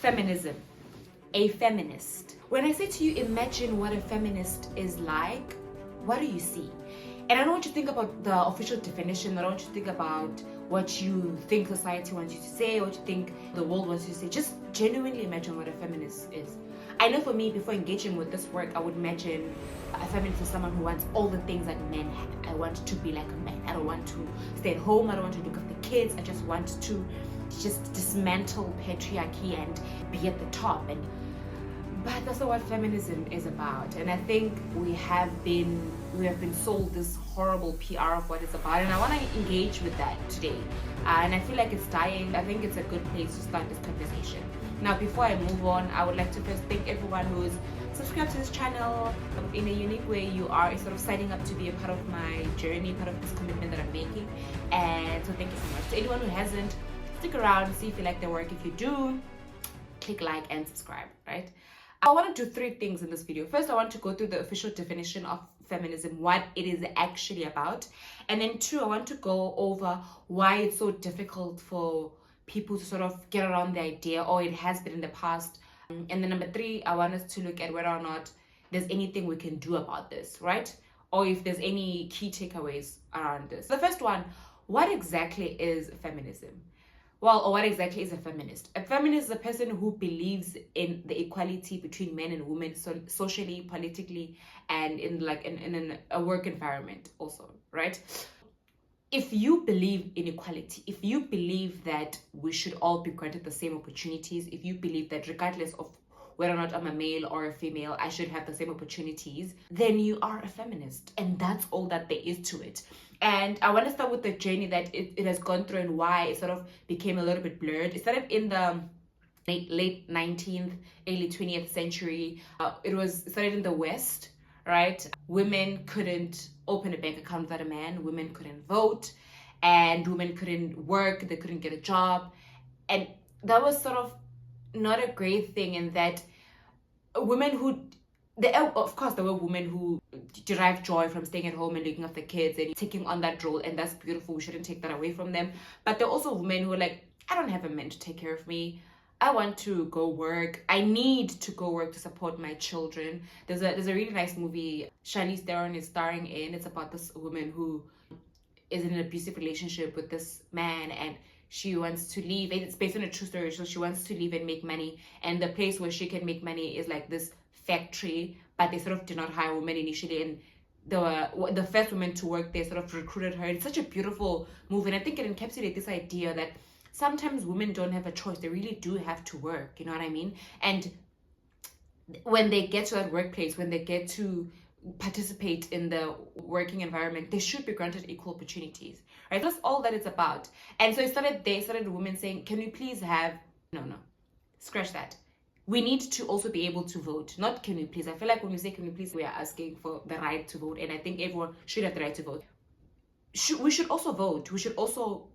Feminism. A feminist. When I say to you, imagine what a feminist is like, what do you see? And I don't want you to think about the official definition. I don't want you to think about what you think society wants you to say, what you think the world wants you to say. Just genuinely imagine what a feminist is. I know for me, before engaging with this work, I would imagine a feminist is someone who wants all the things that men have. I want to be like a man. I don't want to stay at home. I don't want to look after kids. I just want to just dismantle patriarchy and be at the top. But that's not what feminism is about. And I think we have been sold this horrible PR of what it's about, and I want to engage with that today. And I feel like it's dying. I think it's a good place to start this conversation. Now, before I move on, I would like to first thank everyone who's subscribed to this channel. In a unique way, you are sort of signing up to be a part of my journey, part of this commitment that I'm making. And so thank you so much. To anyone who hasn't, stick around, see if you like the work. If you do, click like and subscribe, right? I want to do three things in this video. First, I want to go through the official definition of feminism, what it is actually about. And then two, I want to go over why it's so difficult for people to sort of get around the idea, or it has been in the past. And then number three, I want us to look at whether or not there's anything we can do about this, right? Or if there's any key takeaways around this. The first one, what exactly is feminism? Well, or what exactly is a feminist? A feminist is a person who believes in the equality between men and women, so socially, politically, and in a work environment also, right? If you believe in equality, if you believe that we should all be granted the same opportunities, if you believe that regardless of whether or not I'm a male or a female, I should have the same opportunities, then you are a feminist. And that's all that there is to it. And I want to start with the journey that it has gone through and why it sort of became a little bit blurred. It started in the late 19th, early 20th century. It started in the West, right? Women couldn't open a bank account without a man. Women couldn't vote, and women couldn't work. They couldn't get a job. And that was sort of not a great thing, in that women of course there were women who derived joy from staying at home and looking after kids and taking on that role, and that's beautiful. We shouldn't take that away from them. But there are also women who are like, I don't have a man to take care of me. I want to go work. I need to go work to support my children. There's a really nice movie Charlize Theron is starring in. It's about this woman who is in an abusive relationship with this man, and she wants to leave. It's based on a true story. So she wants to leave and make money, and the place where she can make money is like this factory, but they sort of did not hire women initially, and the first woman to work there sort of recruited her. It's such a beautiful movie, and I think it encapsulates this idea that sometimes women don't have a choice. They really do have to work, you know what I mean? And when they get to that workplace, when they get to participate in the working environment, they should be granted equal opportunities, right? That's all that it's about. And so it started women saying, can we please have, no, scratch that. We need to also be able to vote, not can we please. I feel like when we say can we please, we are asking for the right to vote, and I think everyone should have the right to vote. We should also vote. We should also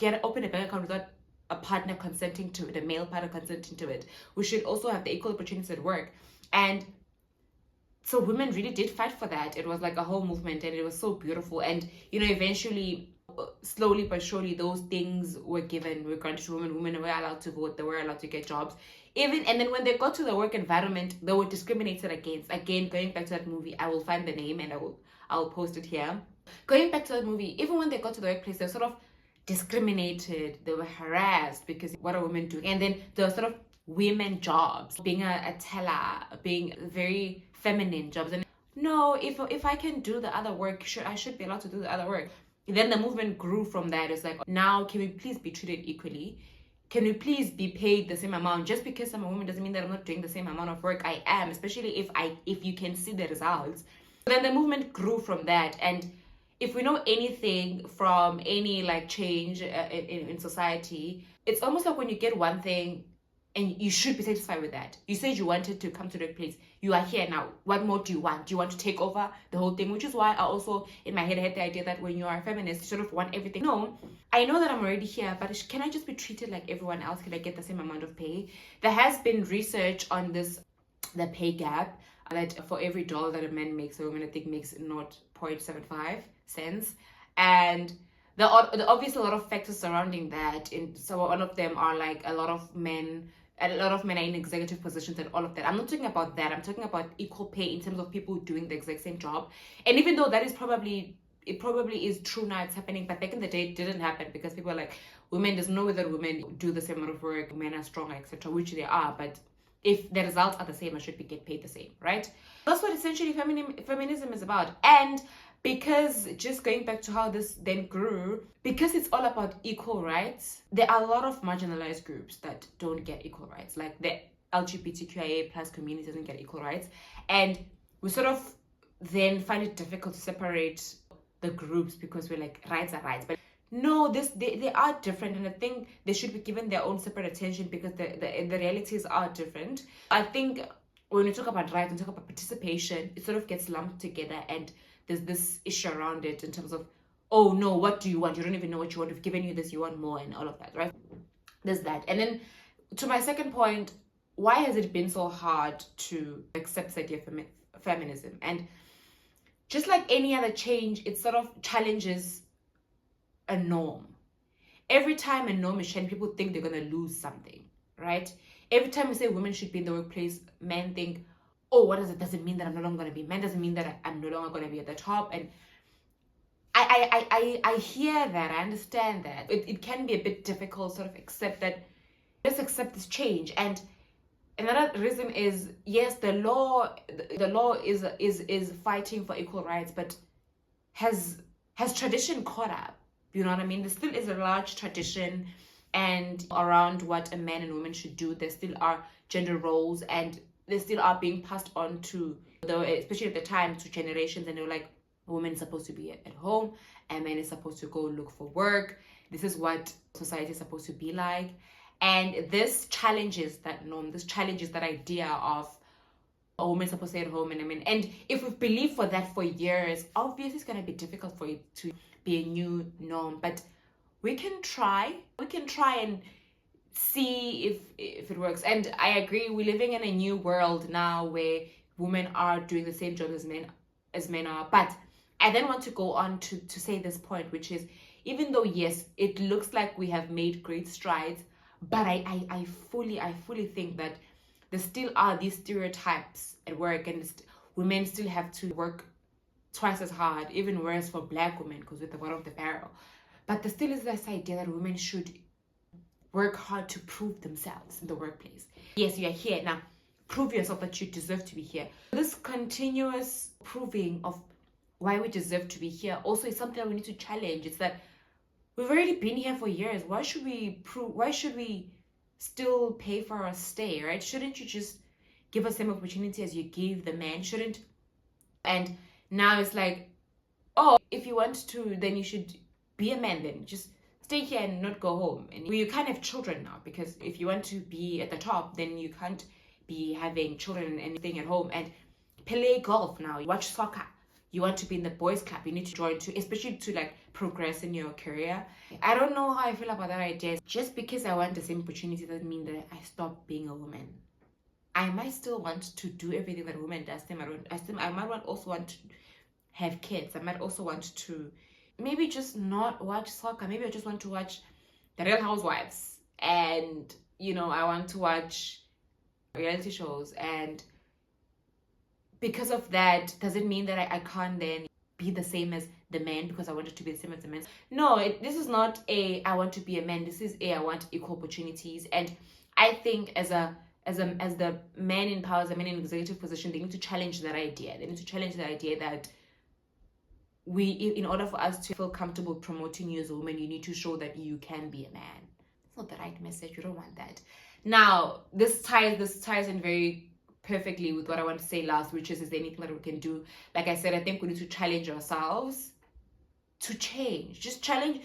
open a bank account without a partner consenting to it, a male partner consenting to it. We should also have the equal opportunities at work. And so women really did fight for that. It was like a whole movement, and it was so beautiful. And, eventually, slowly but surely, those things were granted to women. Women were allowed to vote. They were allowed to get jobs. And then when they got to the work environment, they were discriminated against. Again, going back to that movie, I will find the name and I'll post it here. Going back to that movie, even when they got to the workplace, they were sort of discriminated. They were harassed because what are women doing? And then there were sort of women jobs, being a teller, being very feminine jobs. And no, if I can do the other work, I should be allowed to do the other work. And then the movement grew from that. It's like, now can we please be treated equally? Can we please be paid the same amount? Just because I'm a woman doesn't mean that I'm not doing the same amount of work. I am, especially if you can see the results. Then the movement grew from that. And if we know anything from any change in society, it's almost like when you get one thing and you should be satisfied with that. You said you wanted to come to the place. You are here now. What more do you want? Do you want to take over the whole thing? Which is why I also, in my head, had the idea that when you are a feminist, you sort of want everything. No, I know that I'm already here, but can I just be treated like everyone else? Can I get the same amount of pay? There has been research on this, the pay gap, that for every dollar that a man makes, a woman, I think, makes 0.75 cents. And there are obviously a lot of factors surrounding that. So one of them are a lot of men a lot of men are in executive positions and all of that. I'm not talking about that. I'm talking about equal pay in terms of people doing the exact same job. And even though that is probably is true now, it's happening, but back in the day it didn't happen because people are like, women, there's no way that women do the same amount of work, men are stronger, etc., which they are, but if the results are the same, I should be get paid the same, right? That's what essentially feminism is about. And because, just going back to how this then grew, because it's all about equal rights, there are a lot of marginalized groups that don't get equal rights. Like the LGBTQIA plus community doesn't get equal rights. And we sort of then find it difficult to separate the groups because we're like, rights are rights. But no, they are different, and I think they should be given their own separate attention because the realities are different. I think when we talk about rights and talk about participation, it sort of gets lumped together, and there's this issue around it in terms of, oh no, what do you want? You don't even know what you want. We've given you this, you want more, and all of that, right? There's that. And then to my second point, why has it been so hard to accept the idea of feminism? And just like any other change, it sort of challenges a norm. Every time a norm is changed, people think they're going to lose something, right? Every time we say women should be in the workplace, men think, oh, what does it? Does it mean that I'm no longer going to be? Men doesn't mean that I'm no longer going to be at the top. And I hear that. I understand that. It can be a bit difficult, sort of accept that. Just accept this change. And another reason is, yes, the law is fighting for equal rights, but has tradition caught up? You know what I mean? There still is a large tradition and around what a man and woman should do. There still are gender roles, and they still are being passed on to, especially at the time, to generations. And they're like, a woman is supposed to be at home, and man is supposed to go look for work. This is what society is supposed to be like. And this challenges that norm. This challenges that idea of a woman supposed to stay at home. And if we've believed for that for years, obviously it's going to be difficult for it to be a new norm. But we can try and see if it works. And I agree, we're living in a new world now where women are doing the same job as men are. But I then want to go on to say this point, which is, even though yes, it looks like we have made great strides, but I fully think that there still are these stereotypes at work, and women still have to work twice as hard, even worse for Black women because we're the bottom of the barrel. But there still is this idea that women should work hard to prove themselves in the workplace. Yes, you are here now. Prove yourself that you deserve to be here. This continuous proving of why we deserve to be here also is something that we need to challenge. It's that we've already been here for years. Why should we still pay for our stay, right? Shouldn't you just give us the same opportunity as you give the man? Shouldn't? And now it's like, oh, if you want to, then you should be a man, then just stay here and not go home. And you can't have children now, because if you want to be at the top, then you can't be having children and staying at home. And play golf now, watch soccer. You want to be in the boys club, you need to join too, especially to like progress in your career. I don't know how I feel about that idea. Just because I want the same opportunity doesn't mean that I stop being a woman. I might still want to do everything that a woman does. I might also want to have kids. I might also want to maybe just not watch soccer. Maybe I just want to watch The Real Housewives. And, I want to watch reality shows. And because of that, does it mean that I can't then be the same as the man because I wanted to be the same as the man? No, this is not I want to be a man. This is I want equal opportunities. And I think as the man in power, as a man in executive position, they need to challenge that idea. They need to challenge the idea that in order for us to feel comfortable promoting you as a woman, you need to show that you can be a man. It's not the right message. You don't want that. Now, this ties in very perfectly with what I want to say last, which is there anything that we can do? Like I said, I think we need to challenge ourselves to change. Just challenge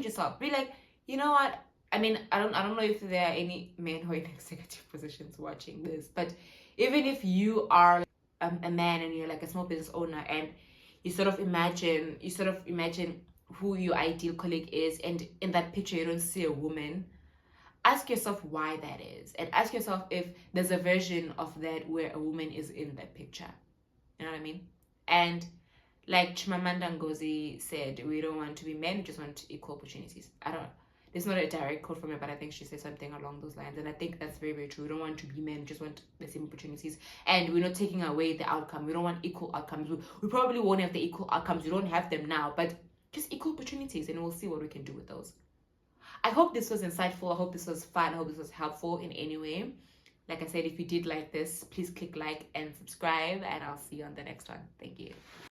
yourself. Be like, you know what? I don't know if there are any men who are in executive positions watching this, but even if you are a man and you're like a small business owner, and you sort of imagine who your ideal colleague is, and in that picture you don't see a woman, ask yourself why that is, and ask yourself if there's a version of that where a woman is in that picture. You know what I mean? And like Chimamanda Ngozi said, we don't want to be men, we just want equal opportunities. It's not a direct quote from her, but I think she said something along those lines. And I think that's very, very true. We don't want to be men, we just want the same opportunities. And we're not taking away the outcome. We don't want equal outcomes. We probably won't have the equal outcomes. We don't have them now, but just equal opportunities, and we'll see what we can do with those. I hope this was insightful. I hope this was fun. I hope this was helpful in any way. Like I said, if you did like this, please click like and subscribe, and I'll see you on the next one. Thank you.